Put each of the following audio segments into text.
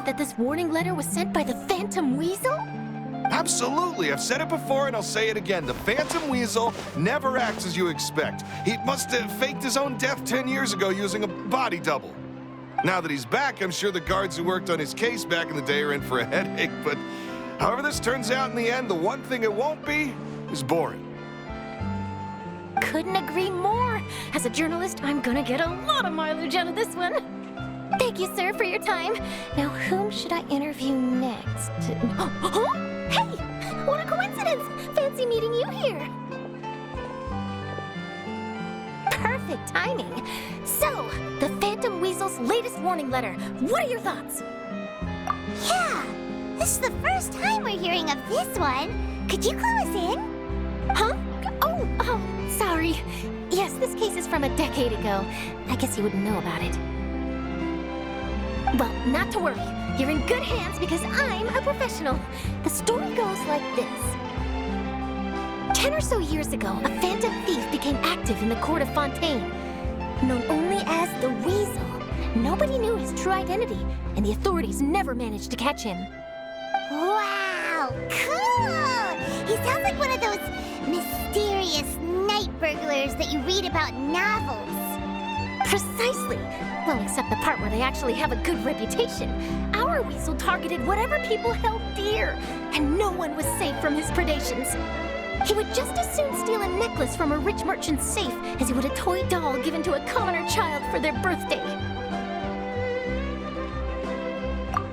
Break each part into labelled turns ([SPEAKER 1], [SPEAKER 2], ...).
[SPEAKER 1] that this warning letter was sent by the Phantom Weasel?
[SPEAKER 2] Absolutely. I've said it before and I'll say it again. The Phantom Weasel never acts as you expect. He must have faked his own death 10 years ago using a body double. Now that he's back, I'm sure the guards who worked on his case back in the day are in for a headache, but however this turns out in the end, the one thing it won't be is boring.
[SPEAKER 1] Couldn't agree more. As a journalist, I'm gonna get a lot of mileage out of this one. Thank you, sir, for your time. Now, whom should I interview next? Huh? Hey! What a coincidence! Fancy meeting you here. Perfect timing. So, the Phantom Weasel's latest warning letter. What are your thoughts?
[SPEAKER 3] Yeah, this is the first time we're hearing of this one. Could you clue us in?
[SPEAKER 1] Huh? Oh, sorry. Yes, this case is from a decade ago. I guess you wouldn't know about it. Well, not to worry. You're in good hands because I'm a professional. The story goes like this. 10 or so years ago, a phantom thief became active in the court of Fontaine. Known only as the Weasel, nobody knew his true identity, and the authorities never managed to catch him.
[SPEAKER 3] Wow, cool! He sounds like one of those mysterious night burglars that you read about in novels.
[SPEAKER 1] Precisely. Well, except the part where they actually have a good reputation. Our Weasel targeted whatever people held dear, and no one was safe from his predations. He would just as soon steal a necklace from a rich merchant's safe as he would a toy doll given to a commoner child for their birthday.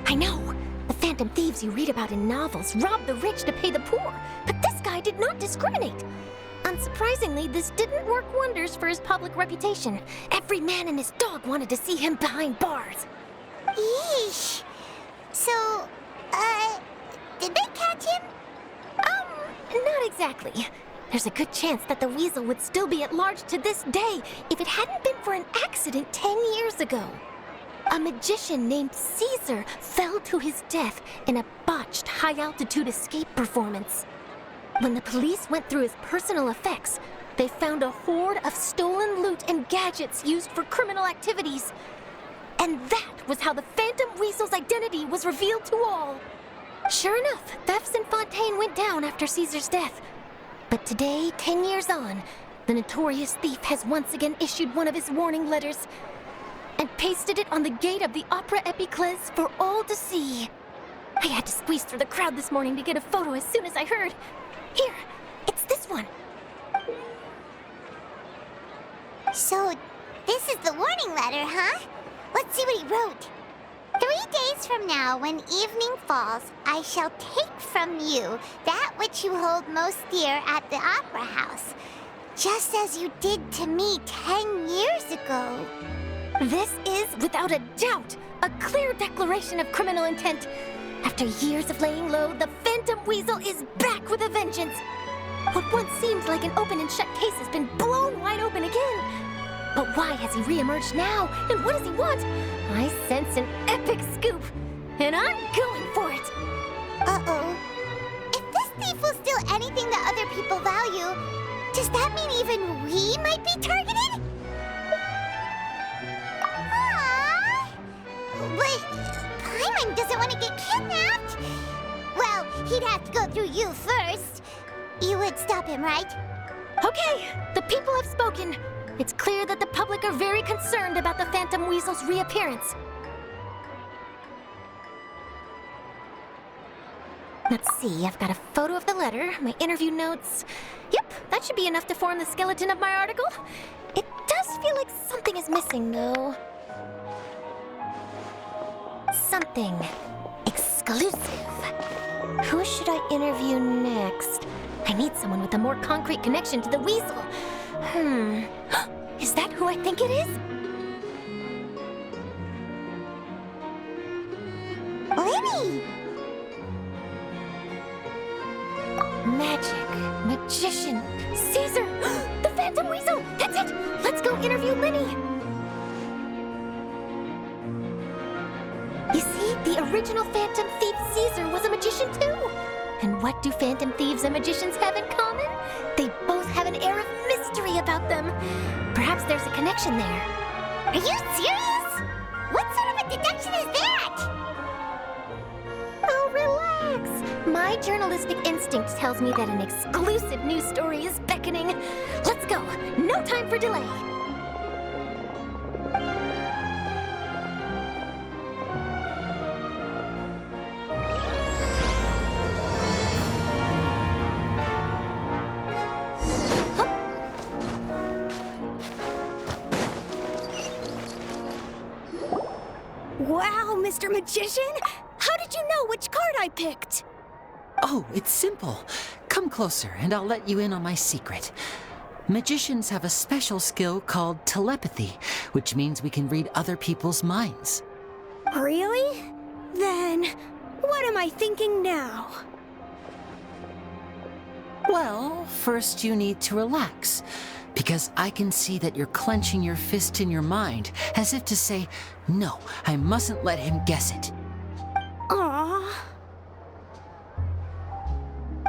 [SPEAKER 1] I know. The phantom thieves you read about in novels rob the rich to pay the poor, but this guy did not discriminate. Unsurprisingly, this didn't work wonders for his public reputation. Every man and his dog wanted to see him behind bars.
[SPEAKER 3] Yeesh. So, did they catch him?
[SPEAKER 1] Not exactly. There's a good chance that the Weasel would still be at large to this day if it hadn't been for an accident 10 years ago. A magician named Caesar fell to his death in a botched high-altitude escape performance. When the police went through his personal effects, they found a hoard of stolen loot and gadgets used for criminal activities. And that was how the Phantom Weasel's identity was revealed to all. Sure enough, thefts in Fontaine went down after Caesar's death. But today, 10 years on, the notorious thief has once again issued one of his warning letters and pasted it on the gate of the Opera Epiclese for all to see. I had to squeeze through the crowd this morning to get a photo as soon as I heard. Here, it's this one.
[SPEAKER 3] So, this is the warning letter, huh? Let's see what he wrote. 3 days from now, when evening falls, I shall take from you that which you hold most dear at the Opera House, just as you did to me 10 years ago.
[SPEAKER 1] This is, without a doubt, a clear declaration of criminal intent. After years of laying low, the Phantom Weasel is back with a vengeance. What once seemed like an open and shut case has been blown wide open again. But why has he reemerged now, and what does he want? I sense an epic scoop, and I'm going for it.
[SPEAKER 3] Uh-oh. If this thief will steal anything that other people value, does that mean even we might be targeted? Aww. But Paimon doesn't want to get kidnapped. Well, he'd have to go through you first. You would stop him, right?
[SPEAKER 1] Okay, the people have spoken. It's clear that the public are very concerned about the Phantom Weasel's reappearance. Let's see, I've got a photo of the letter, my interview notes. Yep, that should be enough to form the skeleton of my article. It does feel like something is missing, though. Something exclusive. Who should I interview next? I need someone with a more concrete connection to the Weasel. Is that who I think it is?
[SPEAKER 3] Lenny!
[SPEAKER 1] Magic, magician, Caesar, the Phantom Weasel! That's it! Let's go interview Lenny! You see, the original Phantom Thief Caesar was a magician too! And what do Phantom Thieves and magicians have in common? They both have an air of mystery about them. Perhaps there's a connection there.
[SPEAKER 3] Are you serious? What sort of a deduction is that?
[SPEAKER 1] My journalistic instinct tells me that an exclusive news story is beckoning. Let's go. No time for delay.
[SPEAKER 4] Wow, Mr. Magician! How did you know which card I picked?
[SPEAKER 5] Oh, it's simple. Come closer and I'll let you in on my secret. Magicians have a special skill called telepathy, which means we can read other people's minds.
[SPEAKER 4] Really? Then, what am I thinking now?
[SPEAKER 5] Well, first you need to relax, because I can see that you're clenching your fist in your mind, as if to say, no, I mustn't let him guess it.
[SPEAKER 4] Aww.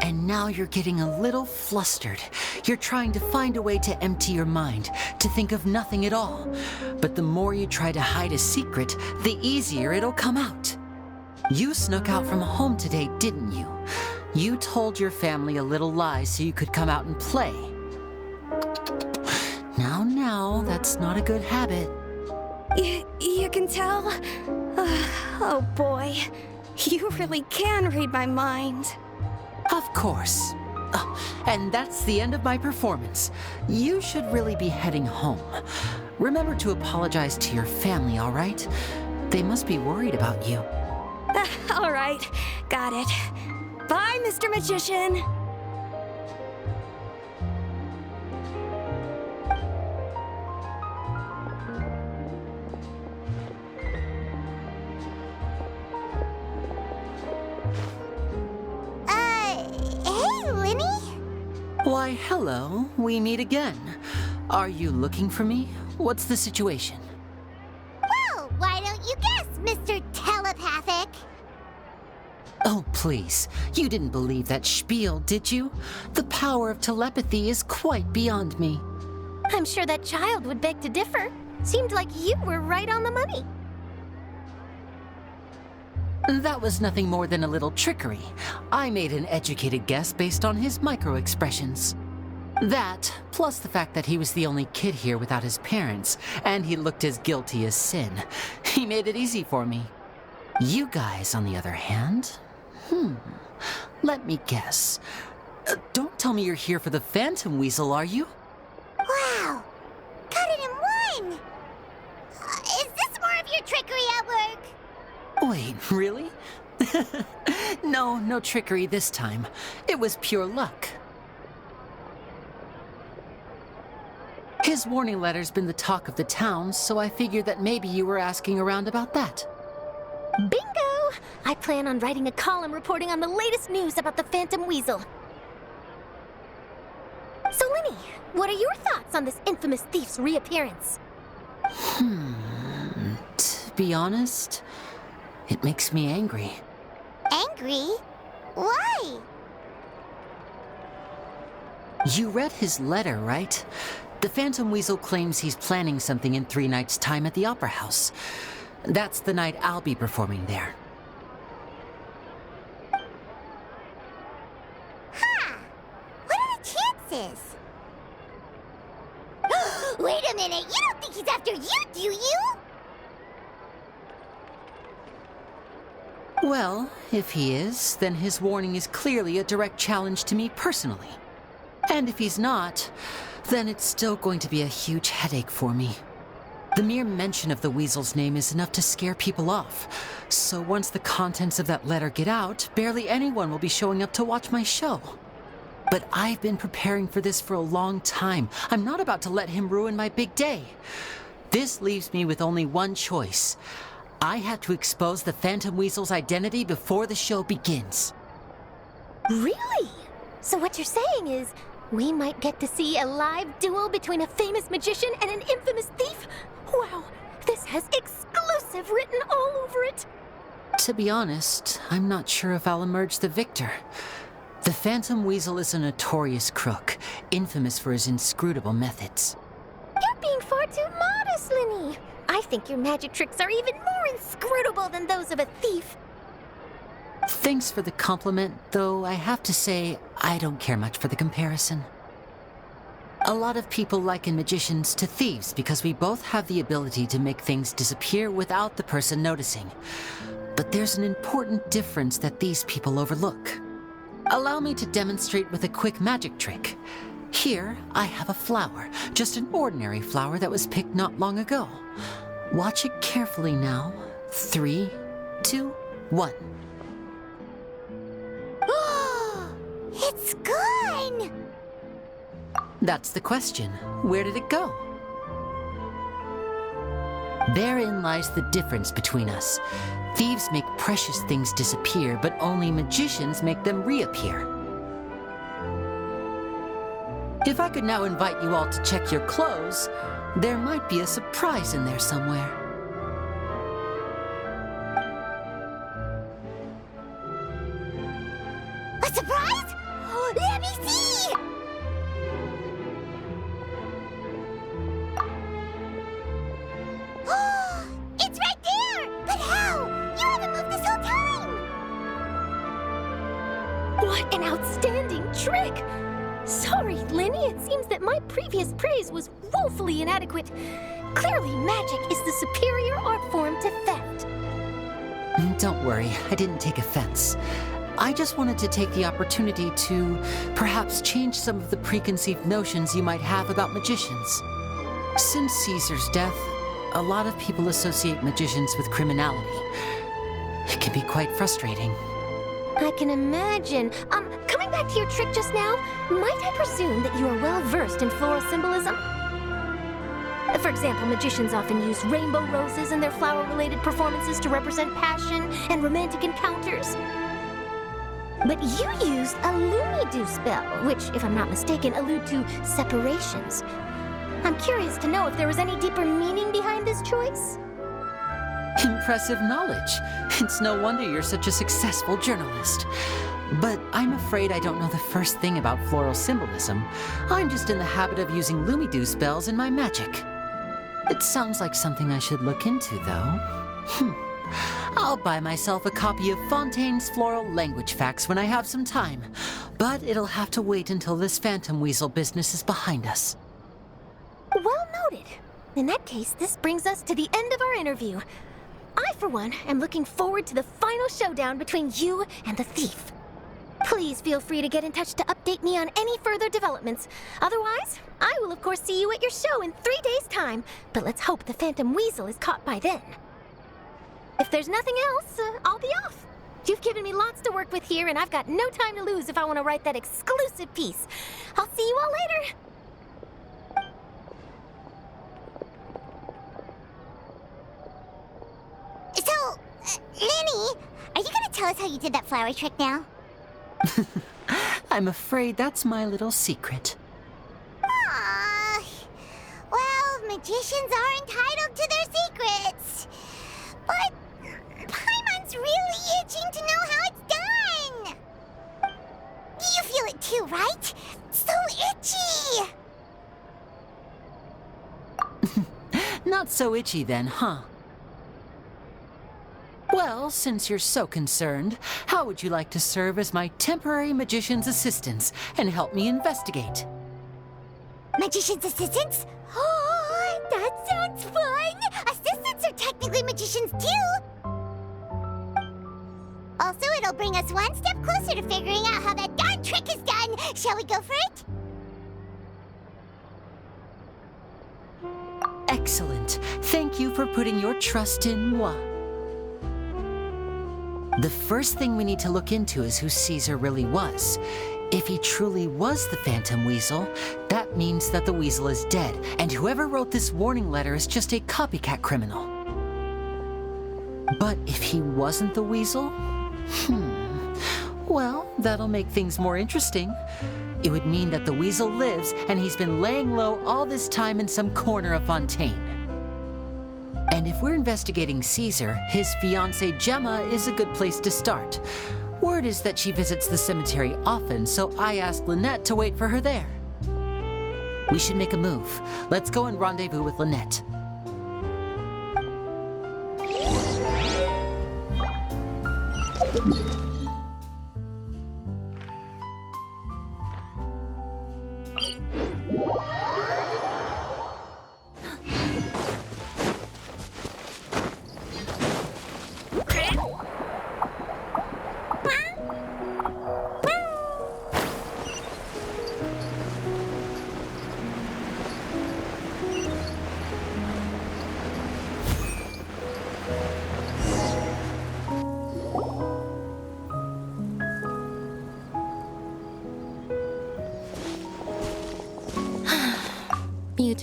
[SPEAKER 5] And now you're getting a little flustered. You're trying to find a way to empty your mind, to think of nothing at all. But the more you try to hide a secret, the easier it'll come out. You snuck out from home today, didn't you? You told your family a little lie so you could come out and play. Now, that's not a good habit.
[SPEAKER 4] You can tell? Oh boy, you really can read my mind.
[SPEAKER 5] Of course. Oh, and that's the end of my performance. You should really be heading home. Remember to apologize to your family, all right? They must be worried about you.
[SPEAKER 4] All right, got it. Bye, Mr. Magician.
[SPEAKER 3] Hey, Linny?
[SPEAKER 5] Why, hello. We meet again. Are you looking for me? What's the situation?
[SPEAKER 3] Well, why don't you guess, Mr. Telepathic?
[SPEAKER 5] Oh, please. You didn't believe that spiel, did you? The power of telepathy is quite beyond me.
[SPEAKER 1] I'm sure that child would beg to differ. Seemed like you were right on the money.
[SPEAKER 5] That was nothing more than a little trickery. I made an educated guess based on his micro-expressions. That, plus the fact that he was the only kid here without his parents, and he looked as guilty as sin. He made it easy for me. You guys, on the other hand... Let me guess. Don't tell me you're here for the Phantom Weasel, are you?
[SPEAKER 3] Wow, got it in one! Is this more of your trickery at work?
[SPEAKER 5] Wait, really? No trickery this time. It was pure luck. His warning letter's been the talk of the town, so I figured that maybe you were asking around about that.
[SPEAKER 1] Bingo! I plan on writing a column reporting on the latest news about the Phantom Weasel. So, Linny, what are your thoughts on this infamous thief's reappearance?
[SPEAKER 5] To be honest, it makes me angry.
[SPEAKER 3] Angry? Why?
[SPEAKER 5] You read his letter, right? The Phantom Weasel claims he's planning something in 3 nights' time at the Opera House. That's the night I'll be performing there.
[SPEAKER 3] What are the chances? Wait a minute, you don't think he's after you, do you?
[SPEAKER 5] Well, if he is, then his warning is clearly a direct challenge to me personally. And if he's not, then it's still going to be a huge headache for me. The mere mention of the Weasel's name is enough to scare people off. So once the contents of that letter get out, barely anyone will be showing up to watch my show. But I've been preparing for this for a long time. I'm not about to let him ruin my big day. This leaves me with only one choice. I have to expose the Phantom Weasel's identity before the show begins.
[SPEAKER 1] Really? So what you're saying is, we might get to see a live duel between a famous magician and an infamous thief? Wow, this has exclusive written all over it.
[SPEAKER 5] To be honest, I'm not sure if I'll emerge the victor. The Phantom Weasel is a notorious crook, infamous for his inscrutable methods.
[SPEAKER 1] You're being far too modest, Linny. I think your magic tricks are even more inscrutable than those of a thief.
[SPEAKER 5] Thanks for the compliment, though I have to say I don't care much for the comparison. A lot of people liken magicians to thieves because we both have the ability to make things disappear without the person noticing. But there's an important difference that these people overlook. Allow me to demonstrate with a quick magic trick. Here, I have a flower, just an ordinary flower that was picked not long ago. Watch it carefully now. 3, 2, 1.
[SPEAKER 3] It's gone!
[SPEAKER 5] That's the question. Where did it go? Therein lies the difference between us. Thieves make precious things disappear, but only magicians make them reappear. If I could now invite you all to check your clothes, there might be a surprise in there somewhere.
[SPEAKER 3] A surprise? Let me see! It's right there! But how? You haven't moved this whole time!
[SPEAKER 1] What an outstanding trick! Sorry, Lenny, it seems that my previous praise was woefully inadequate. Clearly, magic is the superior art form to theft.
[SPEAKER 5] Don't worry, I didn't take offense. I just wanted to take the opportunity to perhaps change some of the preconceived notions you might have about magicians. Since Caesar's death, a lot of people associate magicians with criminality. It can be quite frustrating.
[SPEAKER 1] I can imagine. Coming back to your trick just now, might I presume that you are well versed in floral symbolism? For example, magicians often use rainbow roses in their flower-related performances to represent passion and romantic encounters. But you used a Lumidu spell, which, if I'm not mistaken, allude to separations. I'm curious to know if there was any deeper meaning behind this choice?
[SPEAKER 5] Impressive knowledge. It's no wonder you're such a successful journalist. But I'm afraid I don't know the first thing about floral symbolism. I'm just in the habit of using Lumidu spells in my magic. It sounds like something I should look into, though. I'll buy myself a copy of Fontaine's Floral Language Facts when I have some time. But it'll have to wait until this phantom weasel business is behind us.
[SPEAKER 1] Well noted. In that case, this brings us to the end of our interview. I, for one, am looking forward to the final showdown between you and the thief. Please feel free to get in touch to update me on any further developments. Otherwise, I will of course see you at your show in 3 days' time, but let's hope the Phantom Weasel is caught by then. If there's nothing else, I'll be off. You've given me lots to work with here, and I've got no time to lose if I want to write that exclusive piece. I'll see you all later.
[SPEAKER 3] So, Lenny, are you gonna tell us how you did that flower trick now?
[SPEAKER 5] I'm afraid that's my little secret.
[SPEAKER 3] Aww. Well, magicians are entitled to their secrets. But Paimon's really itching to know how it's done. You feel it too, right? So itchy.
[SPEAKER 5] Not so itchy then, huh? Well, since you're so concerned, how would you like to serve as my temporary magician's assistants and help me investigate?
[SPEAKER 3] Magician's assistants? Oh, that sounds fun! Assistants are technically magicians too! Also, it'll bring us one step closer to figuring out how that darn trick is done! Shall we go for it?
[SPEAKER 5] Excellent. Thank you for putting your trust in moi. The first thing we need to look into is who Caesar really was. If he truly was the Phantom Weasel, that means that the weasel is dead, and whoever wrote this warning letter is just a copycat criminal. But if he wasn't the weasel? Well, that'll make things more interesting. It would mean that the weasel lives, and he's been laying low all this time in some corner of Fontaine. And if we're investigating Caesar, his fiancée Gemma is a good place to start. Word is that she visits the cemetery often, so I asked Lynette to wait for her there. We should make a move. Let's go and rendezvous with Lynette.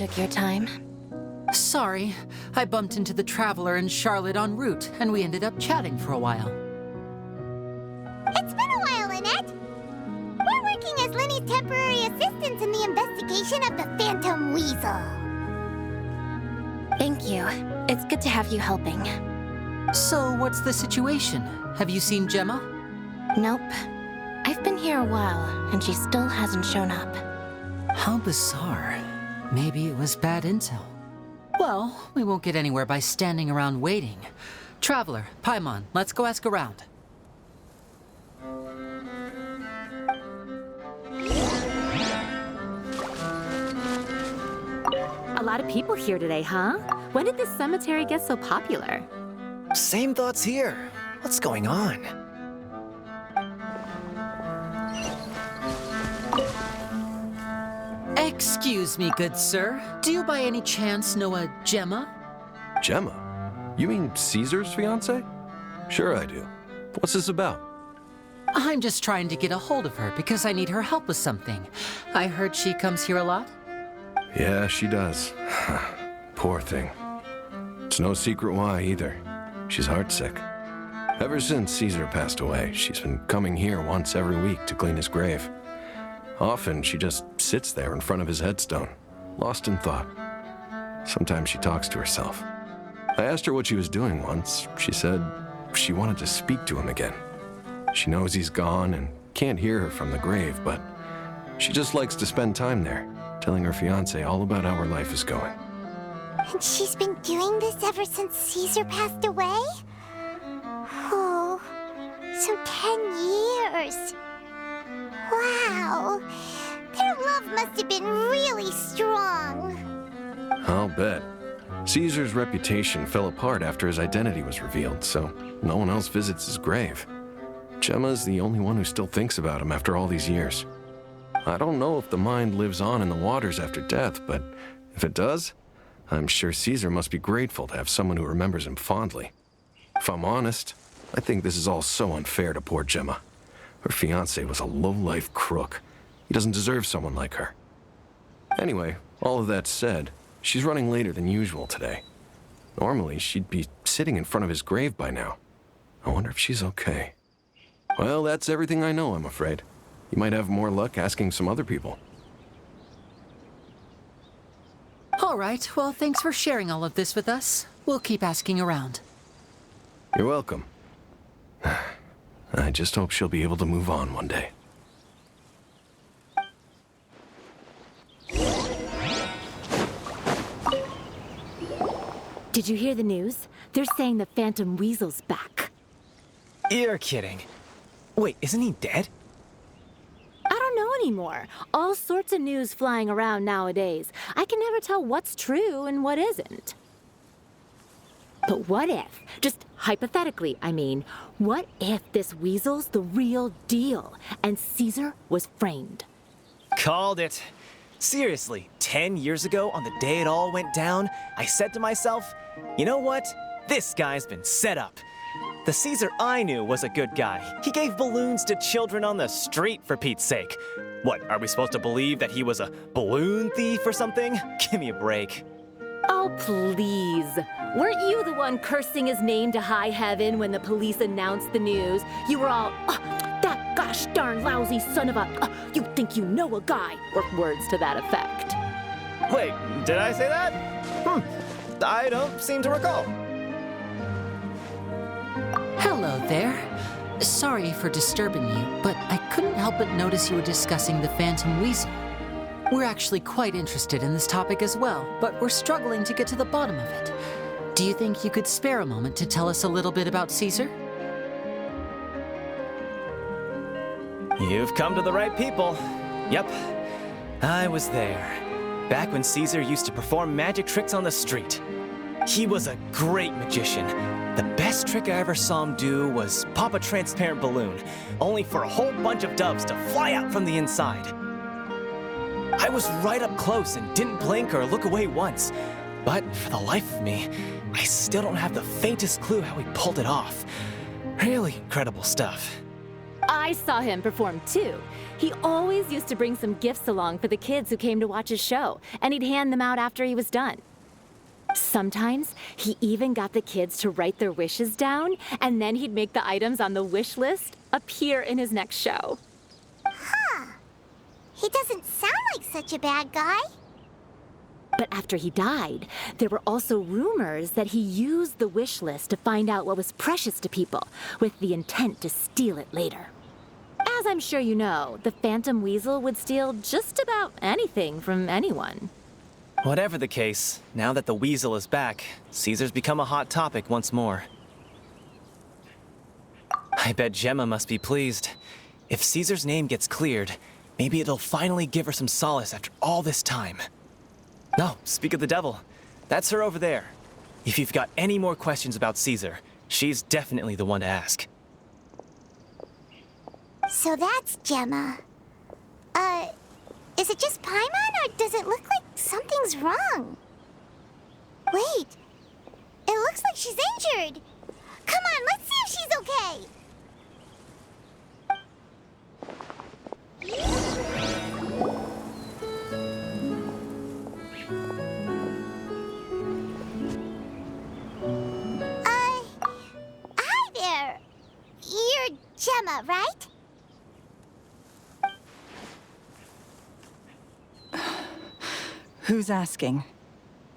[SPEAKER 1] took your time.
[SPEAKER 5] Sorry, I bumped into the Traveler and Charlotte en route, and we ended up chatting for a while.
[SPEAKER 3] It's been a while, Lynette. We're working as Lenny's temporary assistants in the investigation of the Phantom Weasel.
[SPEAKER 1] Thank you. It's good to have you helping.
[SPEAKER 5] So, what's the situation? Have you seen Gemma?
[SPEAKER 1] Nope. I've been here a while, and she still hasn't shown up.
[SPEAKER 5] How bizarre. Maybe it was bad intel. Well, we won't get anywhere by standing around waiting. Traveler, Paimon, let's go ask around.
[SPEAKER 6] A lot of people here today, huh? When did this cemetery get so popular?
[SPEAKER 7] Same thoughts here. What's going on?
[SPEAKER 5] Excuse me, good sir. Do you by any chance know a Gemma?
[SPEAKER 8] Gemma? You mean Caesar's fiance? Sure I do. What's this about?
[SPEAKER 5] I'm just trying to get a hold of her because I need her help with something. I heard she comes here a lot.
[SPEAKER 8] Yeah, she does. Poor thing. It's no secret why either. She's heartsick. Ever since Caesar passed away, she's been coming here once every week to clean his grave. Often she just sits there in front of his headstone, lost in thought. Sometimes she talks to herself. I asked her what she was doing once. She said she wanted to speak to him again. She knows he's gone and can't hear her from the grave, but she just likes to spend time there, telling her fiancé all about how her life is going.
[SPEAKER 3] And she's been doing this ever since Caesar passed away? Oh, so 10 years. Wow, their love must have been really strong.
[SPEAKER 8] I'll bet. Caesar's reputation fell apart after his identity was revealed, so no one else visits his grave. Gemma's the only one who still thinks about him after all these years. I don't know if the mind lives on in the waters after death, but if it does, I'm sure Caesar must be grateful to have someone who remembers him fondly. If I'm honest, I think this is all so unfair to poor Gemma. Her fiancé was a low-life crook. He doesn't deserve someone like her. Anyway, all of that said, she's running later than usual today. Normally, she'd be sitting in front of his grave by now. I wonder if she's okay. Well, that's everything I know, I'm afraid. You might have more luck asking some other people.
[SPEAKER 5] All right, well, thanks for sharing all of this with us. We'll keep asking around.
[SPEAKER 8] You're welcome. I just hope she'll be able to move on one day.
[SPEAKER 6] Did you hear the news? They're saying the Phantom Weasel's back.
[SPEAKER 7] You're kidding. Wait, isn't he dead?
[SPEAKER 6] I don't know anymore. All sorts of news flying around nowadays. I can never tell what's true and what isn't. But what if, just hypothetically, I mean, what if this weasel's the real deal and Caesar was framed?
[SPEAKER 7] Called it. Seriously, 10 years ago, on the day it all went down, I said to myself, you know what? This guy's been set up. The Caesar I knew was a good guy. He gave balloons to children on the street, for Pete's sake. What, are we supposed to believe that he was a balloon thief or something? Give me a break.
[SPEAKER 6] Oh, please. Weren't you the one cursing his name to high heaven when the police announced the news? You were all, that gosh darn lousy son of a, you think you know a guy, or words to that effect.
[SPEAKER 7] Wait, did I say that? I don't seem to recall.
[SPEAKER 5] Hello there. Sorry for disturbing you, but I couldn't help but notice you were discussing the Phantom Weasel. We're actually quite interested in this topic as well, but we're struggling to get to the bottom of it. Do you think you could spare a moment to tell us a little bit about Caesar?
[SPEAKER 7] You've come to the right people. Yep, I was there. Back when Caesar used to perform magic tricks on the street. He was a great magician. The best trick I ever saw him do was pop a transparent balloon, only for a whole bunch of doves to fly out from the inside. I was right up close and didn't blink or look away once. But for the life of me, I still don't have the faintest clue how he pulled it off. Really incredible stuff.
[SPEAKER 6] I saw him perform too. He always used to bring some gifts along for the kids who came to watch his show, and he'd hand them out after he was done. Sometimes he even got the kids to write their wishes down, and then he'd make the items on the wish list appear in his next show.
[SPEAKER 3] Huh. He doesn't sound like such a bad guy.
[SPEAKER 6] But after he died, there were also rumors that he used the wish list to find out what was precious to people, with the intent to steal it later. As I'm sure you know, the Phantom Weasel would steal just about anything from anyone.
[SPEAKER 7] Whatever the case, now that the Weasel is back, Caesar's become a hot topic once more. I bet Gemma must be pleased. If Caesar's name gets cleared, maybe it'll finally give her some solace after all this time. No, speak of the devil. That's her over there. If you've got any more questions about Caesar, she's definitely the one to ask.
[SPEAKER 3] So that's Gemma. Is it just Paimon, or does it look like something's wrong? Wait, it looks like she's injured. Come on, let's see if she's okay. Hi there. You're Gemma, right?
[SPEAKER 9] Who's asking?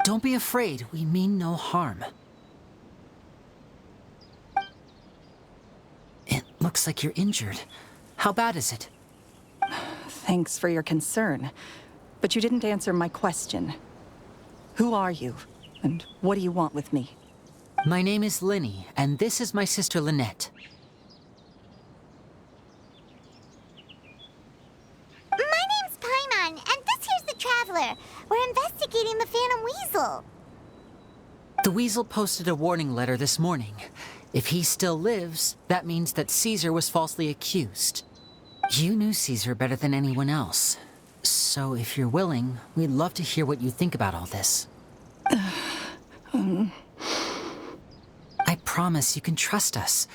[SPEAKER 5] Don't be afraid, we mean no harm. It looks like you're injured. How bad is it?
[SPEAKER 9] Thanks for your concern, but you didn't answer my question. Who are you, and what do you want with me?
[SPEAKER 5] My name is Linny, and this is my sister Lynette.
[SPEAKER 3] My name's Paimon, and this here's the Traveler. We're investigating the Phantom Weasel.
[SPEAKER 5] The Weasel posted a warning letter this morning. If he still lives, that means that Caesar was falsely accused. You knew Caesar better than anyone else. So if you're willing, we'd love to hear what you think about all this. I promise you can trust us.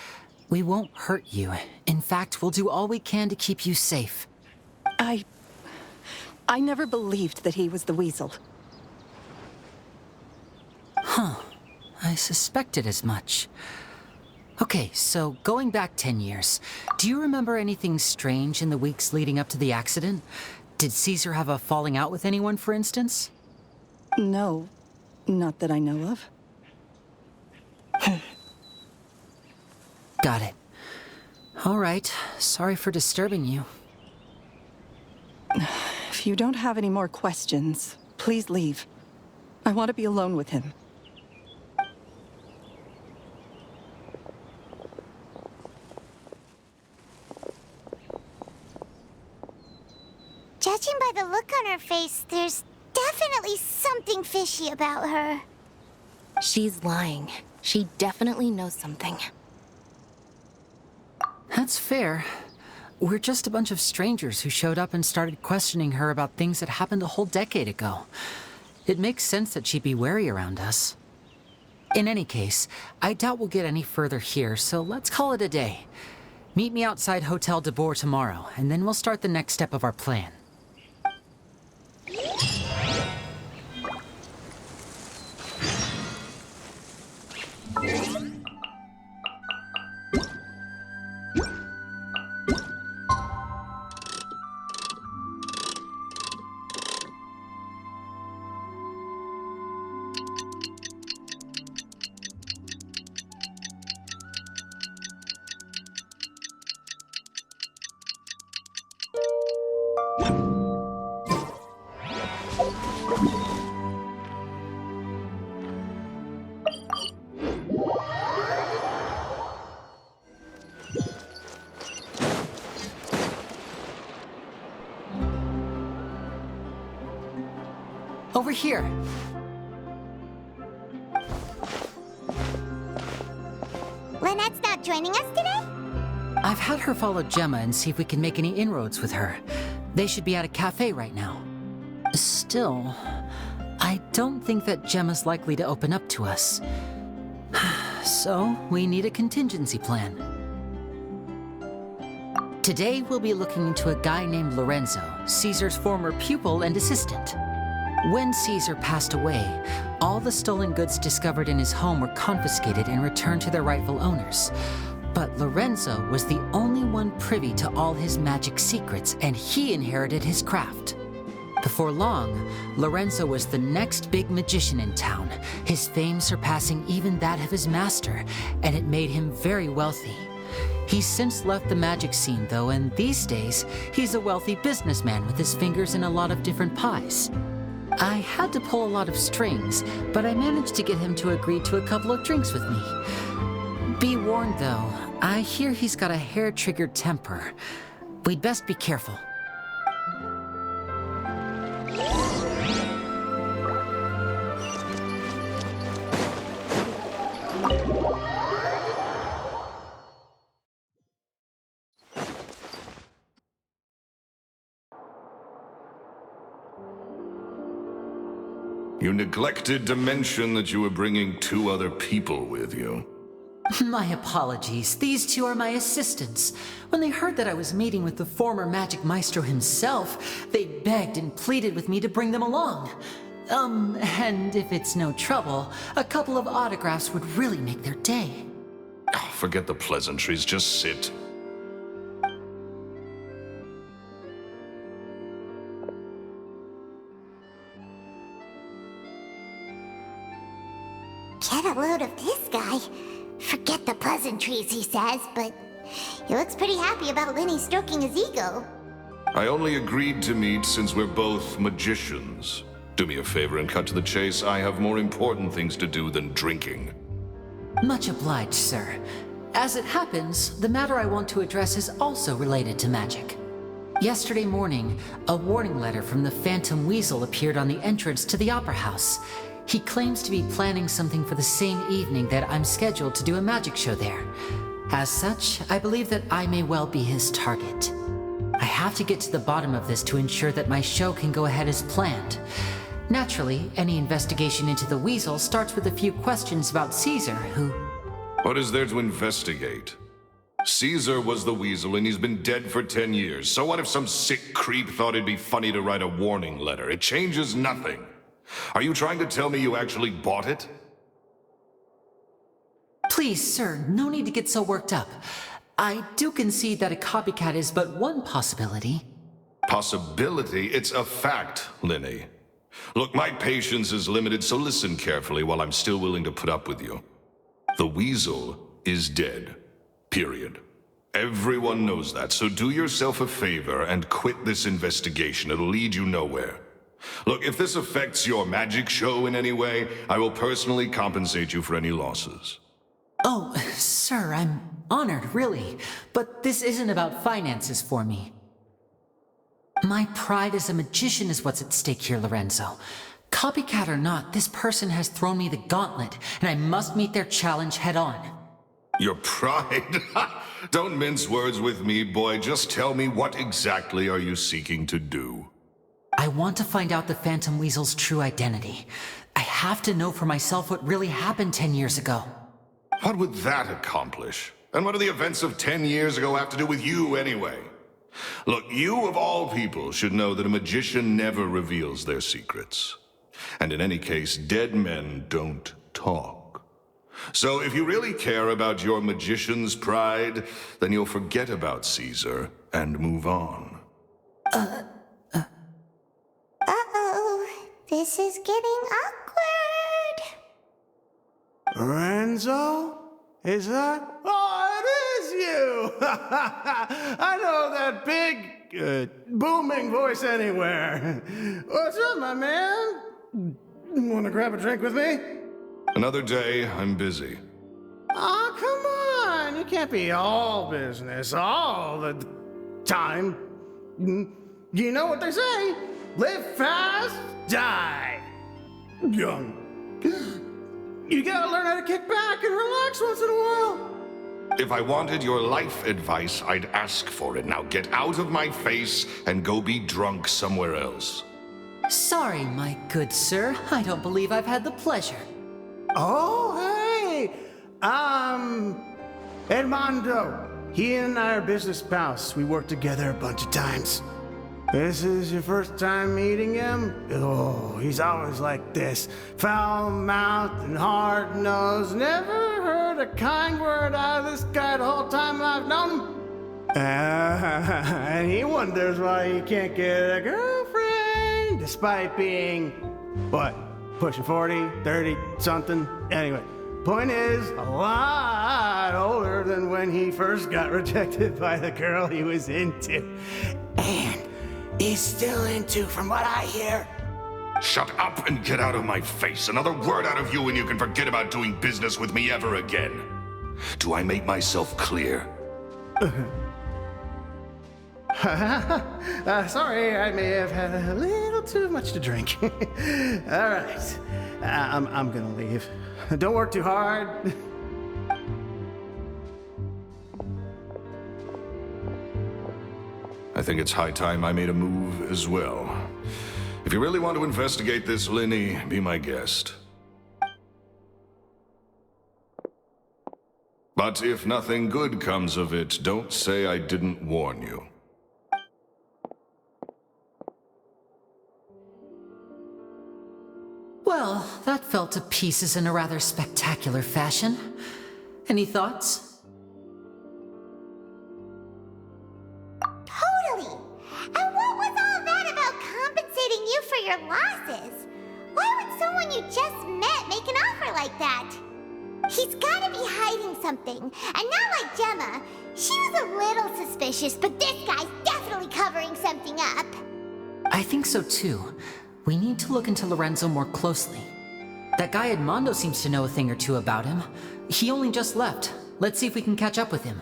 [SPEAKER 5] We won't hurt you. In fact, we'll do all we can to keep you safe.
[SPEAKER 9] I never believed that he was the Weasel.
[SPEAKER 5] Huh. I suspected as much. Okay, so going back 10 years, do you remember anything strange in the weeks leading up to the accident? Did Caesar have a falling out with anyone, for instance?
[SPEAKER 9] No, not that I know of.
[SPEAKER 5] Got it. All right, sorry for disturbing you.
[SPEAKER 9] If you don't have any more questions, please leave. I want to be alone with him.
[SPEAKER 3] Judging by the look on her face, there's definitely something fishy about her.
[SPEAKER 1] She's lying. She definitely knows something.
[SPEAKER 5] That's fair. We're just a bunch of strangers who showed up and started questioning her about things that happened a whole decade ago. It makes sense that she'd be wary around us. In any case, I doubt we'll get any further here, so let's call it a day. Meet me outside Hotel de Boer tomorrow, and then we'll start the next step of our plan. Over here.
[SPEAKER 3] Lynette's not joining us today?
[SPEAKER 5] I've had her follow Gemma and see if we can make any inroads with her. They should be at a cafe right now. Still, I don't think that Gemma's likely to open up to us. So, we need a contingency plan. Today we'll be looking into a guy named Lorenzo, Caesar's former pupil and assistant. When Caesar passed away, all the stolen goods discovered in his home were confiscated and returned to their rightful owners. But Lorenzo was the only one privy to all his magic secrets, and he inherited his craft. Before long, Lorenzo was the next big magician in town, his fame surpassing even that of his master, and it made him very wealthy. He's since left the magic scene, though, and these days, he's a wealthy businessman with his fingers in a lot of different pies. I had to pull a lot of strings, but I managed to get him to agree to a couple of drinks with me. Be warned, though, I hear he's got a hair-triggered temper. We'd best be careful.
[SPEAKER 2] You neglected to mention that you were bringing 2 other people with you.
[SPEAKER 5] My apologies. These 2 are my assistants. When they heard that I was meeting with the former magic maestro himself, they begged and pleaded with me to bring them along. And if it's no trouble, a couple of autographs would really make their day.
[SPEAKER 2] Oh, forget the pleasantries, just sit.
[SPEAKER 3] Get a load of this guy. Forget the pleasantries, he says, but he looks pretty happy about Lenny stroking his ego.
[SPEAKER 2] I only agreed to meet since we're both magicians. Do me a favor and cut to the chase. I have more important things to do than drinking.
[SPEAKER 5] Much obliged, sir. As it happens, the matter I want to address is also related to magic. Yesterday morning, a warning letter from the Phantom Weasel appeared on the entrance to the Opera House. He claims to be planning something for the same evening that I'm scheduled to do a magic show there. As such, I believe that I may well be his target. I have to get to the bottom of this to ensure that my show can go ahead as planned. Naturally, any investigation into the Weasel starts with a few questions about Caesar, who...
[SPEAKER 2] What is there to investigate? Caesar was the Weasel and he's been dead for 10 years. So what if some sick creep thought it'd be funny to write a warning letter? It changes nothing. Are you trying to tell me you actually bought it?
[SPEAKER 5] Please, sir, no need to get so worked up. I do concede that a copycat is but one possibility.
[SPEAKER 2] Possibility? It's a fact, Lenny. Look, my patience is limited, so listen carefully while I'm still willing to put up with you. The Weasel is dead. Period. Everyone knows that, so do yourself a favor and quit this investigation. It'll lead you nowhere. Look, if this affects your magic show in any way, I will personally compensate you for any losses.
[SPEAKER 5] Oh, sir, I'm honored, really. But this isn't about finances for me. My pride as a magician is what's at stake here, Lorenzo. Copycat or not, this person has thrown me the gauntlet, and I must meet their challenge head on.
[SPEAKER 2] Your pride? Don't mince words with me, boy. Just tell me, what exactly are you seeking to do?
[SPEAKER 5] I want to find out the Phantom Weasel's true identity. I have to know for myself what really happened 10 years ago.
[SPEAKER 2] What would that accomplish? And what do the events of 10 years ago have to do with you, anyway? Look, you of all people should know that a magician never reveals their secrets. And in any case, dead men don't talk. So if you really care about your magician's pride, then you'll forget about Caesar and move on.
[SPEAKER 3] Uh-oh. This is getting awkward.
[SPEAKER 10] Lorenzo? Is that? Oh, it is you! I know that big, booming voice anywhere. What's up, my man? Want to grab a drink with me?
[SPEAKER 2] Another day, I'm busy.
[SPEAKER 10] Oh, come on. You can't be all business all the time. You know what they say? Live fast, die young. You gotta learn how to kick back and relax once in a while.
[SPEAKER 2] If I wanted your life advice, I'd ask for it. Now get out of my face and go be drunk somewhere else.
[SPEAKER 5] Sorry, my good sir. I don't believe I've had the pleasure.
[SPEAKER 10] Oh, hey! Armando. He and I are business pals. We worked together a bunch of times. This is your first time meeting him? Oh, he's always like this. Foul-mouthed and hard-nosed. Never heard a kind word out of this guy the whole time I've known him. And he wonders why he can't get a girlfriend, despite being, what, pushing 40, 30, something? Anyway, point is, a lot older than when he first got rejected by the girl he was into. And he's still into, from what I hear.
[SPEAKER 2] Shut up and get out of my face. Another word out of you and you can forget about doing business with me ever again. Do I make myself clear?
[SPEAKER 10] Sorry, I may have had a little too much to drink. All right, I'm gonna leave. Don't work too hard.
[SPEAKER 2] I think it's high time I made a move as well. If you really want to investigate this, Lenny, be my guest. But if nothing good comes of it, don't say I didn't warn you.
[SPEAKER 5] Well, that fell to pieces in a rather spectacular fashion. Any thoughts?
[SPEAKER 3] Totally. And what was all that about compensating you for your losses? Why would someone you just met make an offer like that? He's gotta be hiding something. And not like Gemma. She was a little suspicious, but this guy's definitely covering something up.
[SPEAKER 5] I think so too. We need to look into Lorenzo more closely. That guy Edmondo seems to know a thing or two about him. He only just left. Let's see if we can catch up with him.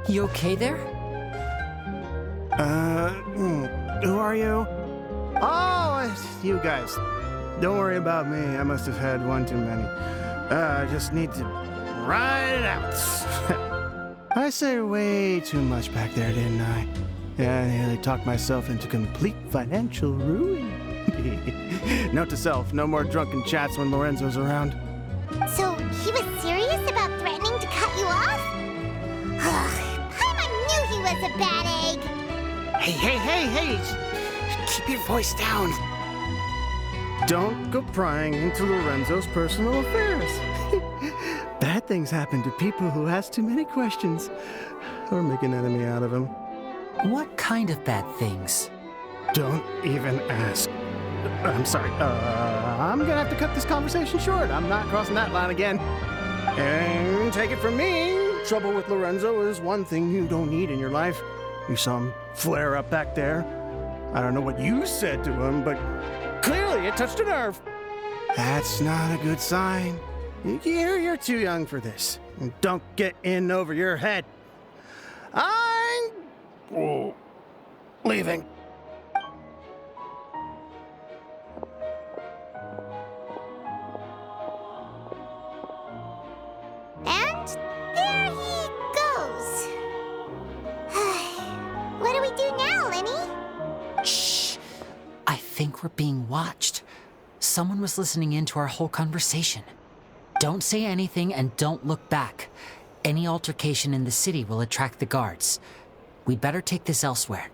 [SPEAKER 5] You okay there?
[SPEAKER 10] Who are you? Oh, it's you guys. Don't worry about me. I must have had one too many. I just need to ride it out. I said way too much back there, didn't I? Yeah, I nearly talked myself into complete financial ruin. Note to self, no more drunken chats when Lorenzo's around.
[SPEAKER 3] So, he was serious about threatening to cut you off? Paimon knew he was a bad egg.
[SPEAKER 10] Hey! Keep your voice down. Don't go prying into Lorenzo's personal affairs. Bad things happen to people who ask too many questions or make an enemy out of him.
[SPEAKER 5] What kind of bad things?
[SPEAKER 10] Don't even ask. I'm sorry. I'm gonna have to cut this conversation short. I'm not crossing that line again. And take it from me, trouble with Lorenzo is one thing you don't need in your life. You saw him flare up back there. I don't know what you said to him, but clearly it touched a nerve. That's not a good sign. You're too young for this. Don't get in over your head. I'm leaving.
[SPEAKER 3] And there he goes. What do we do now, Lenny?
[SPEAKER 5] Shh! I think we're being watched. Someone was listening in to our whole conversation. Don't say anything and don't look back. Any altercation in the city will attract the guards. We'd better take this elsewhere.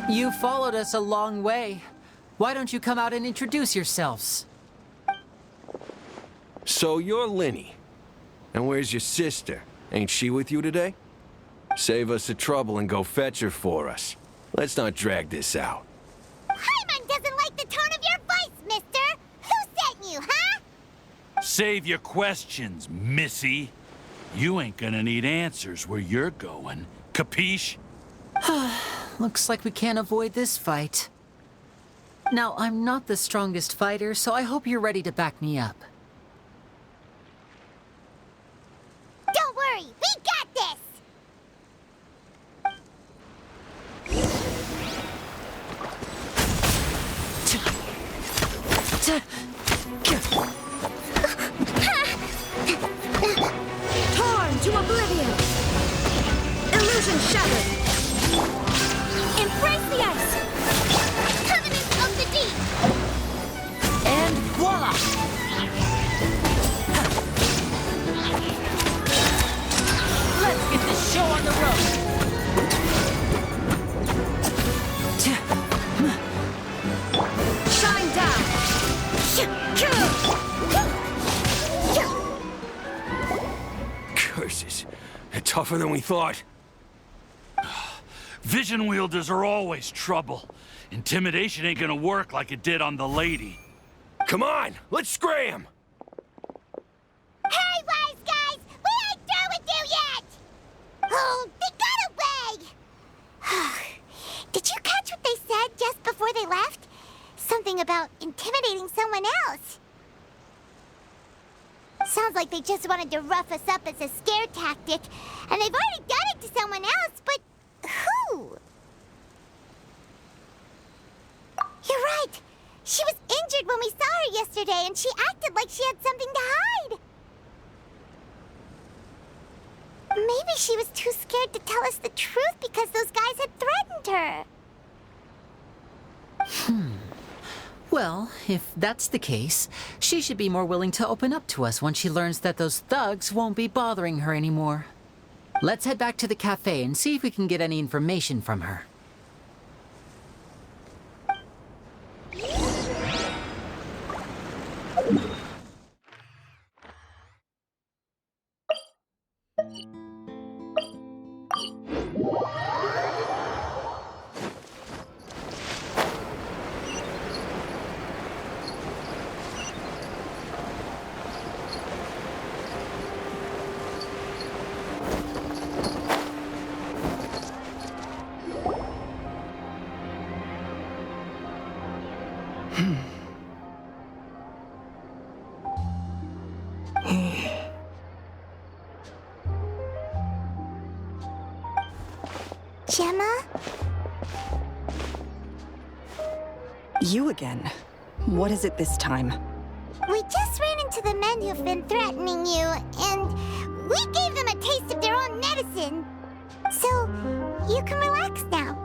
[SPEAKER 5] You followed us a long way. Why don't you come out and introduce yourselves?
[SPEAKER 8] So you're Lenny. And where's your sister? Ain't she with you today? Save us the trouble and go fetch her for us. Let's not drag this out.
[SPEAKER 3] Paimon doesn't like the tone of your voice,
[SPEAKER 11] Save your questions, missy. You ain't gonna need answers where you're going. Capiche?
[SPEAKER 5] Looks like we can't avoid this fight. Now, I'm not the strongest fighter, so I hope you're ready to back me up.
[SPEAKER 3] Don't worry, we got this!
[SPEAKER 4] Torn to oblivion! Illusion shattered! Embrace the ice!
[SPEAKER 3] Covenant of the deep!
[SPEAKER 5] And voila! Let's get this show on the road!
[SPEAKER 4] Shine down!
[SPEAKER 8] Curses. They're tougher than we thought.
[SPEAKER 11] Vision wielders are always trouble. Intimidation ain't gonna work like it did on the lady.
[SPEAKER 8] Come on, let's scram!
[SPEAKER 3] Hurry, wise guys! We ain't through with you yet! Oh, they got away! Did you catch what they said just before they left? Something about intimidating someone else. Sounds like they just wanted to rough us up as a scare tactic, and they've already done it to someone else, but who? You're right. She was injured when we saw her yesterday, and she acted like she had something to hide. Maybe she was too scared to tell us the truth because those guys had threatened her.
[SPEAKER 5] Well, if that's the case, she should be more willing to open up to us once she learns that those thugs won't be bothering her anymore. Let's head back to the cafe and see if we can get any information from her.
[SPEAKER 3] Gemma?
[SPEAKER 9] You again. What is it this time?
[SPEAKER 3] We just ran into the men who've been threatening you, and we gave them a taste of their own medicine. So, you can relax now.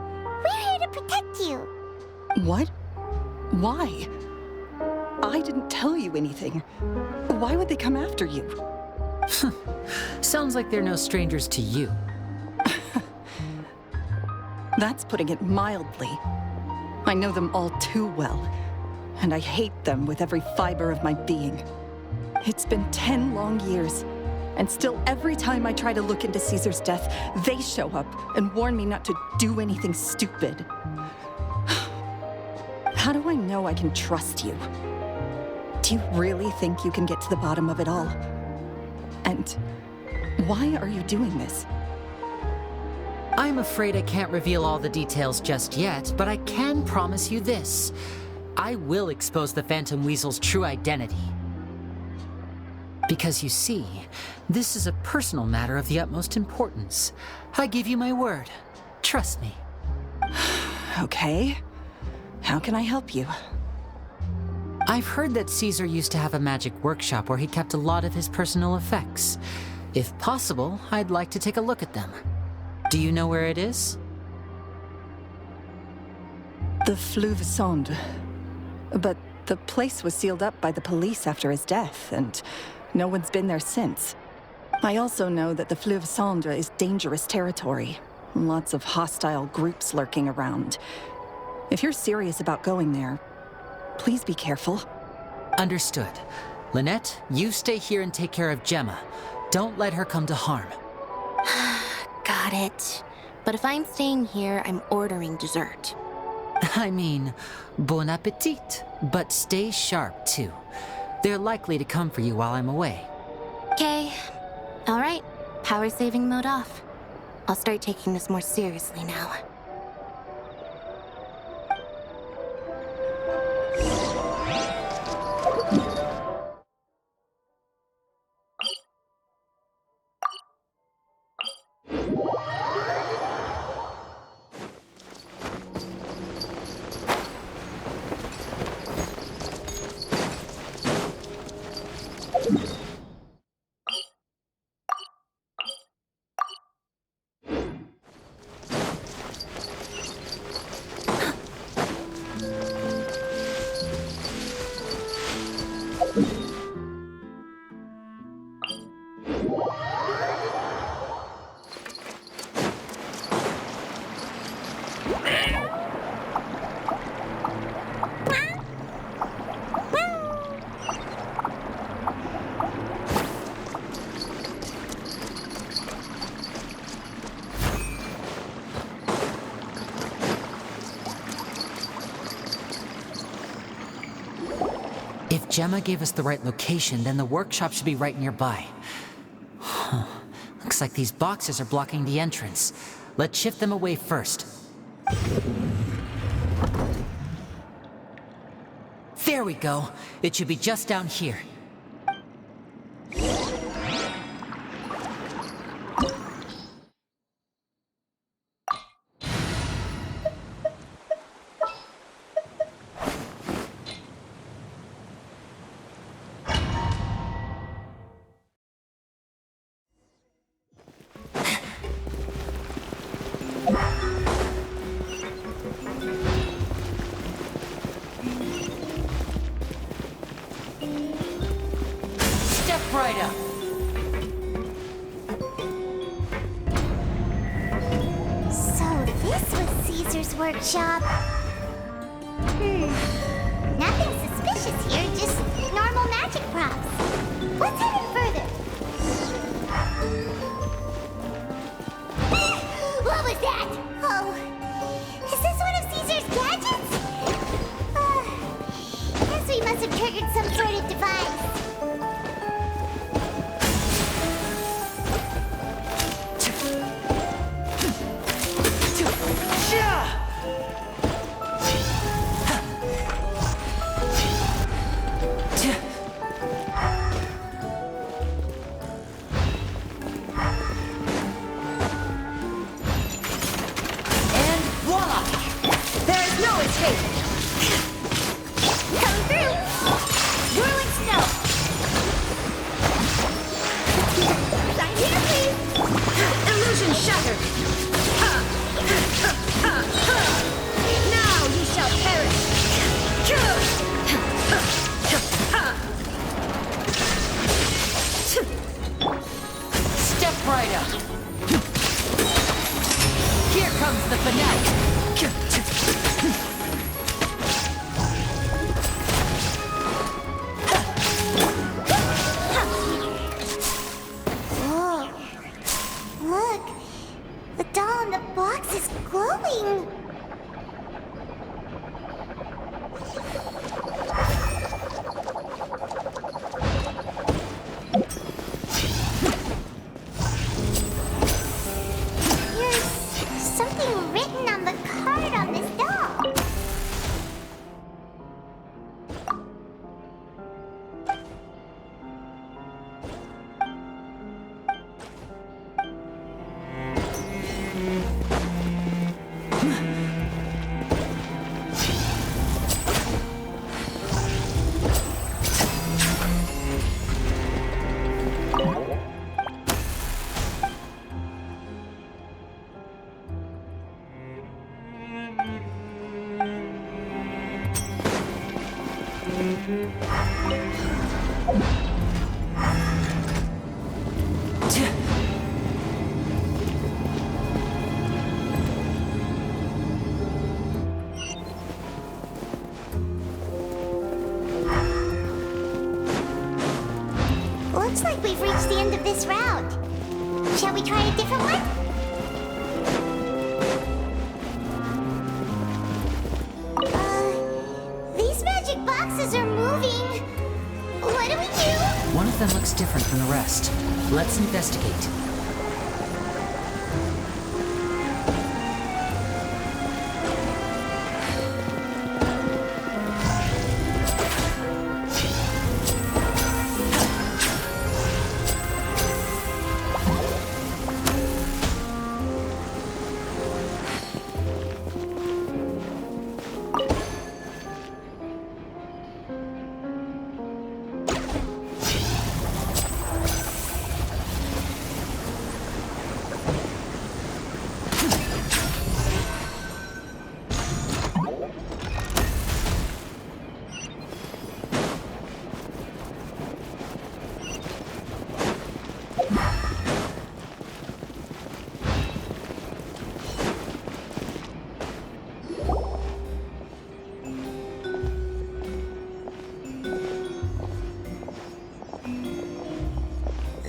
[SPEAKER 3] We're here to protect you.
[SPEAKER 9] What? Why? I didn't tell you anything. Why would they come after you?
[SPEAKER 5] Sounds like they're no strangers to you.
[SPEAKER 9] That's putting it mildly. I know them all too well, and I hate them with every fiber of my being. It's been 10 long years, and still every time I try to look into Caesar's death, they show up and warn me not to do anything stupid. How do I know I can trust you? Do you really think you can get to the bottom of it all? And why are you doing this?
[SPEAKER 5] I'm afraid I can't reveal all the details just yet, but I can promise you this. I will expose the Phantom Weasel's true identity. Because you see, this is a personal matter of the utmost importance. I give you my word. Trust me.
[SPEAKER 9] Okay. How can I help you?
[SPEAKER 5] I've heard that Caesar used to have a magic workshop where he kept a lot of his personal effects. If possible, I'd like to take a look at them. Do you know where it is?
[SPEAKER 9] The Fleuve Sonde. But the place was sealed up by the police after his death, and no one's been there since. I also know that the Fleuve Sonde is dangerous territory. Lots of hostile groups lurking around. If you're serious about going there, please be careful.
[SPEAKER 5] Understood. Lynette, you stay here and take care of Gemma. Don't let her come to harm.
[SPEAKER 1] Got it. But if I'm staying here, I'm ordering dessert.
[SPEAKER 5] I mean, bon appetit, but stay sharp too. They're likely to come for you while I'm away.
[SPEAKER 1] Okay. All right. Power saving mode off. I'll start taking this more seriously now.
[SPEAKER 5] If Gemma gave us the right location, then the workshop should be right nearby. Looks like these boxes are blocking the entrance. Let's shift them away first. There we go. It should be just down here. Right up.
[SPEAKER 3] So this was Caesar's workshop. Nothing suspicious here, just normal magic props. What's hidden further? What was that? Oh, is this one of Caesar's gadgets? Guess we must have triggered some sort of device. Looks like we've reached the end of this route. Shall we try a different one? These magic boxes are moving.
[SPEAKER 5] them looks different from the rest. Let's investigate.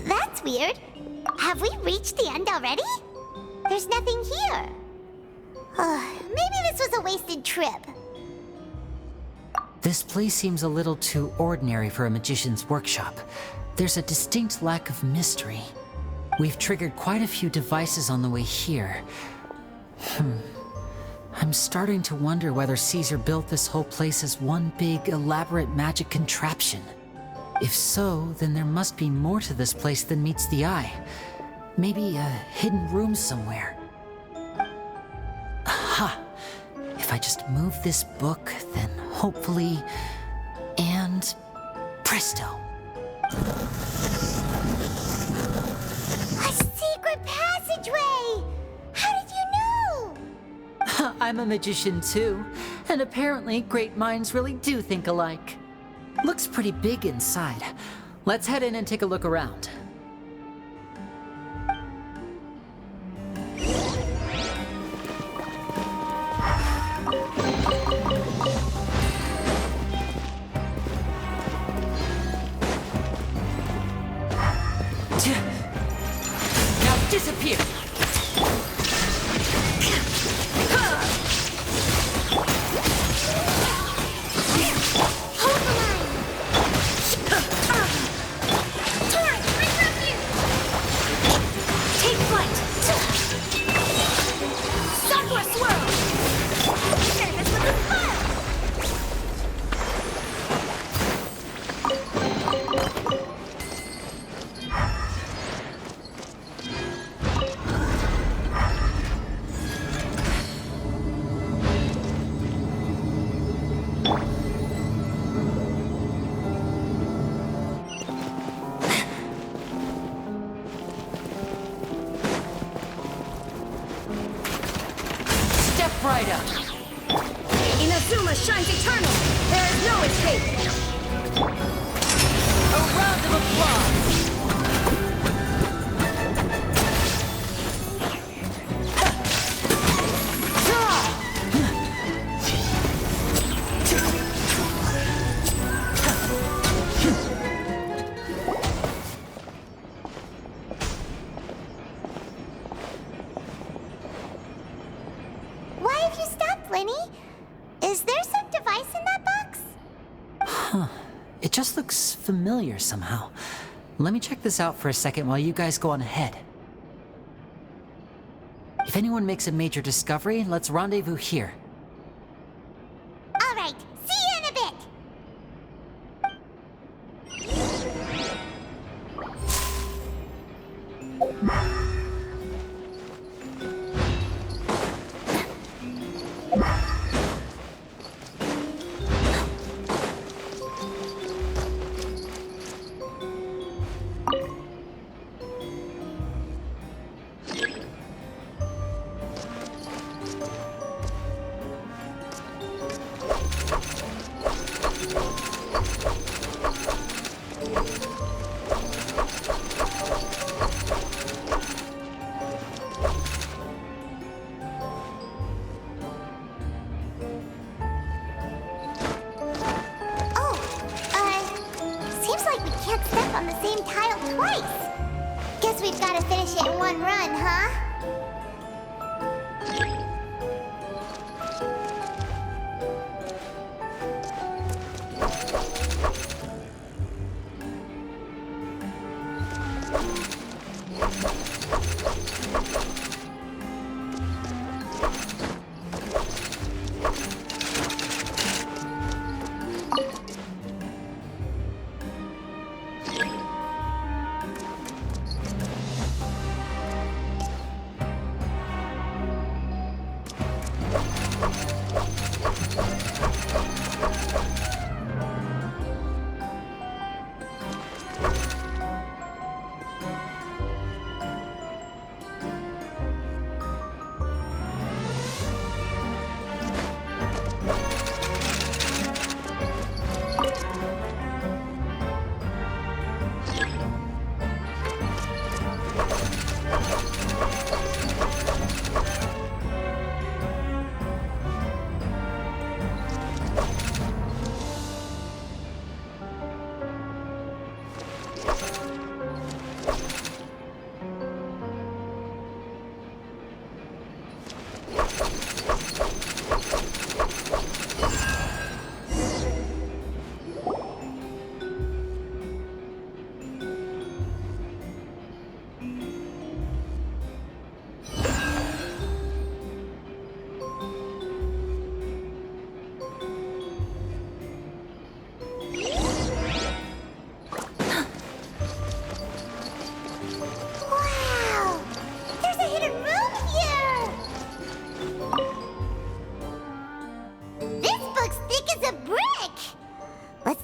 [SPEAKER 3] That's weird. Have we reached the end already? There's nothing here. Maybe this was a wasted trip.
[SPEAKER 5] This place seems a little too ordinary for a magician's workshop. There's a distinct lack of mystery. We've triggered quite a few devices on the way here. I'm starting to wonder whether Caesar built this whole place as one big, elaborate magic contraption. If so, then there must be more to this place than meets the eye. Maybe a hidden room somewhere. Aha! If I just move this book, then hopefully... and... presto!
[SPEAKER 3] A secret passageway! How did you know?
[SPEAKER 5] I'm a magician too, and apparently great minds really do think alike. Looks pretty big inside. Let's head in and take a look around. Now disappear! Right up.
[SPEAKER 4] Inazuma shines eternal. There is no escape.
[SPEAKER 5] A round of applause.
[SPEAKER 3] Is there some device in that box?
[SPEAKER 5] Huh. It just looks familiar somehow. Let me check this out for a second while you guys go on ahead. If anyone makes a major discovery, let's rendezvous here.
[SPEAKER 3] All right. See you in a bit. On the same tile twice. Guess we've got to finish it in one run, huh?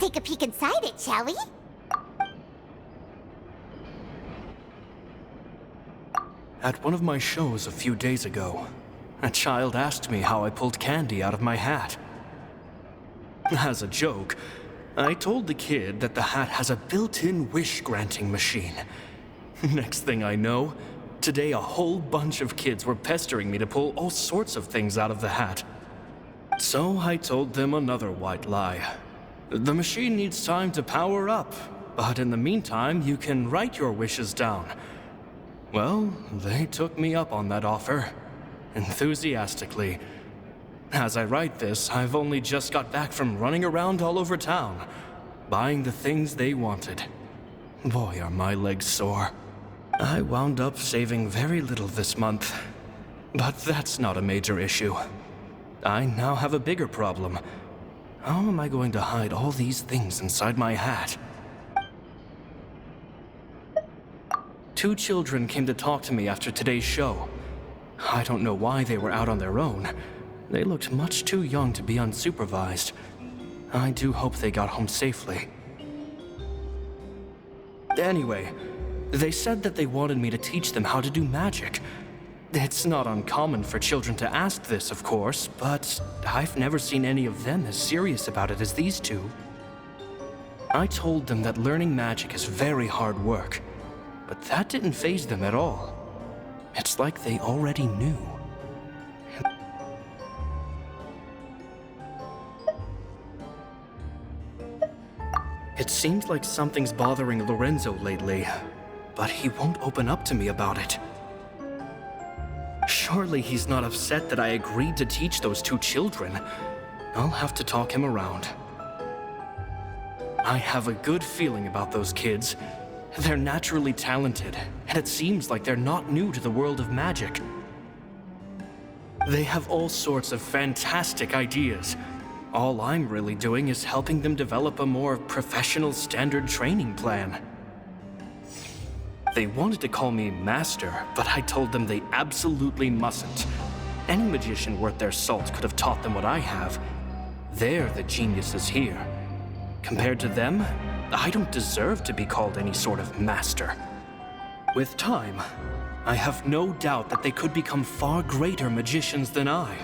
[SPEAKER 3] take a peek inside it, shall we?
[SPEAKER 7] At one of my shows a few days ago, a child asked me how I pulled candy out of my hat. As a joke, I told the kid that the hat has a built-in wish-granting machine. Next thing I know, today a whole bunch of kids were pestering me to pull all sorts of things out of the hat. So I told them another white lie. The machine needs time to power up, but in the meantime, you can write your wishes down. Well, they took me up on that offer, enthusiastically. As I write this, I've only just got back from running around all over town, buying the things they wanted. Boy, are my legs sore. I wound up saving very little this month, but that's not a major issue. I now have a bigger problem. How am I going to hide all these things inside my hat? 2 children came to talk to me after today's show. I don't know why they were out on their own. They looked much too young to be unsupervised. I do hope they got home safely. Anyway, they said that they wanted me to teach them how to do magic. It's not uncommon for children to ask this, of course, but I've never seen any of them as serious about it as these 2. I told them that learning magic is very hard work, but that didn't faze them at all. It's like they already knew. It seems like something's bothering Lorenzo lately, but he won't open up to me about it. Surely he's not upset that I agreed to teach those 2 children. I'll have to talk him around. I have a good feeling about those kids. They're naturally talented, and it seems like they're not new to the world of magic. They have all sorts of fantastic ideas. All I'm really doing is helping them develop a more professional standard training plan. They wanted to call me Master, but I told them they absolutely mustn't. Any magician worth their salt could have taught them what I have. They're the geniuses here. Compared to them, I don't deserve to be called any sort of master. With time, I have no doubt that they could become far greater magicians than I.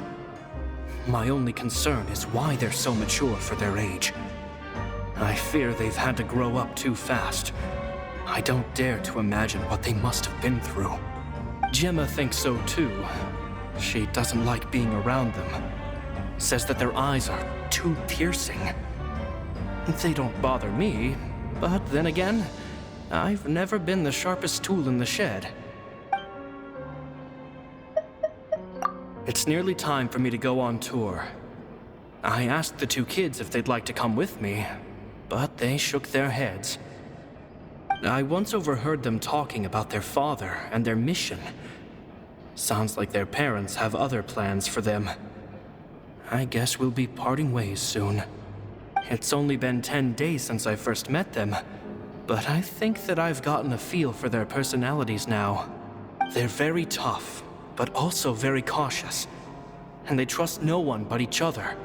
[SPEAKER 7] My only concern is why they're so mature for their age. I fear they've had to grow up too fast. I don't dare to imagine what they must have been through. Gemma thinks so too. She doesn't like being around them. Says that their eyes are too piercing. They don't bother me, but then again, I've never been the sharpest tool in the shed. It's nearly time for me to go on tour. I asked the 2 kids if they'd like to come with me, but they shook their heads. I once overheard them talking about their father and their mission. Sounds like their parents have other plans for them. I guess we'll be parting ways soon. It's only been 10 days since I first met them, but I think that I've gotten a feel for their personalities now. They're very tough, but also very cautious, and they trust no one but each other.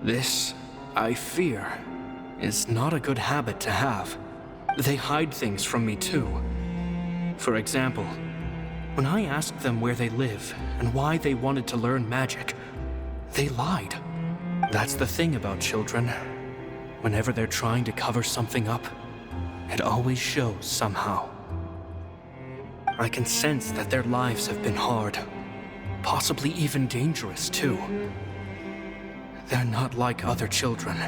[SPEAKER 7] This, I fear, is not a good habit to have. They hide things from me too. For example, when I asked them where they live and why they wanted to learn magic, they lied. That's the thing about children. Whenever they're trying to cover something up, it always shows somehow. I can sense that their lives have been hard, possibly even dangerous too. They're not like other children.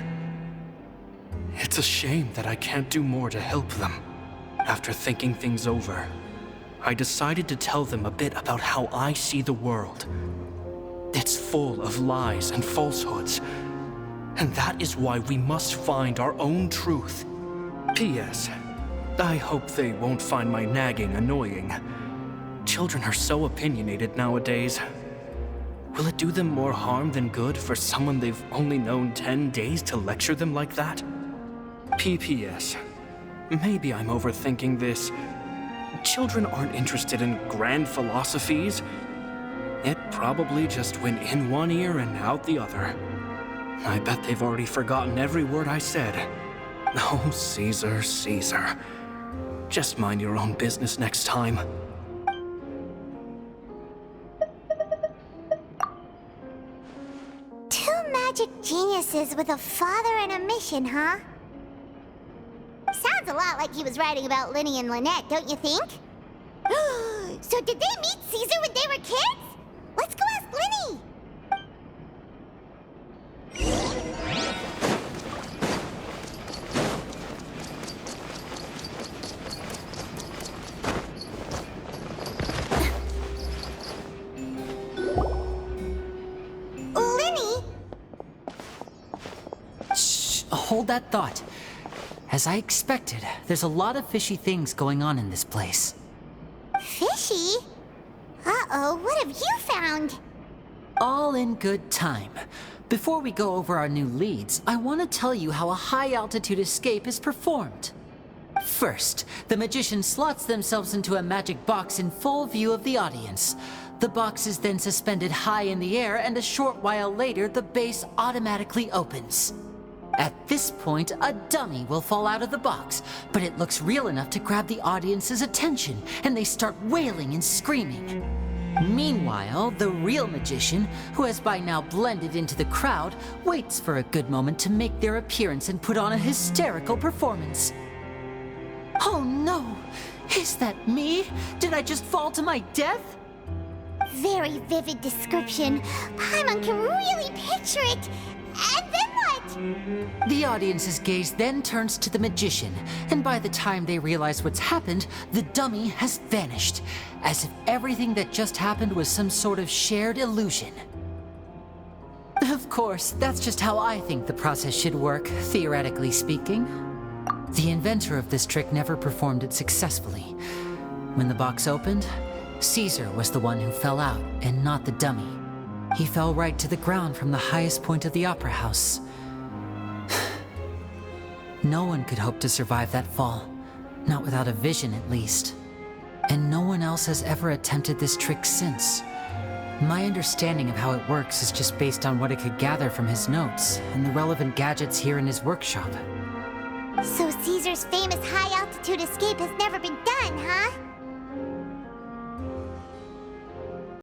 [SPEAKER 7] It's a shame that I can't do more to help them. After thinking things over, I decided to tell them a bit about how I see the world. It's full of lies and falsehoods, and that is why we must find our own truth. P.S. I hope they won't find my nagging annoying. Children are so opinionated nowadays. Will it do them more harm than good for someone they've only known 10 days to lecture them like that? P.P.S. Maybe I'm overthinking this. Children aren't interested in grand philosophies. It probably just went in one ear and out the other.
[SPEAKER 12] I bet they've already forgotten every word I said. Oh, Caesar, Caesar. Just mind your own business next time.
[SPEAKER 3] Two magic geniuses with a father and a mission, huh? Sounds a lot like he was writing about Linny and Lynette, don't you think? So did they meet Caesar when they were kids? Let's go ask Linny! Linny?
[SPEAKER 5] Shh, hold that thought. As I expected, there's a lot of fishy things going on in this place.
[SPEAKER 3] Fishy? Uh-oh, what have you found?
[SPEAKER 5] All in good time. Before we go over our new leads, I want to tell you how a high-altitude escape is performed. First, the magician slots themselves into a magic box in full view of the audience. The box is then suspended high in the air, and a short while later, the base automatically opens. At this point, a dummy will fall out of the box, but it looks real enough to grab the audience's attention, and they start wailing and screaming. Meanwhile, the real magician, who has by now blended into the crowd, waits for a good moment to make their appearance and put on a hysterical performance. Oh no! Is that me? Did I just fall to my death?
[SPEAKER 3] Very vivid description. Paimon can really picture it. And then what?
[SPEAKER 5] The audience's gaze then turns to the magician, and by the time they realize what's happened, the dummy has vanished, as if everything that just happened was some sort of shared illusion. Of course, that's just how I think the process should work, theoretically speaking. The inventor of this trick never performed it successfully. When the box opened, Caesar was the one who fell out, and not the dummy. He fell right to the ground from the highest point of the opera house. No one could hope to survive that fall, not without a vision at least. And no one else has ever attempted this trick since. My understanding of how it works is just based on what I could gather from his notes and the relevant gadgets here in his workshop.
[SPEAKER 3] So Caesar's famous high-altitude escape has never been done, huh?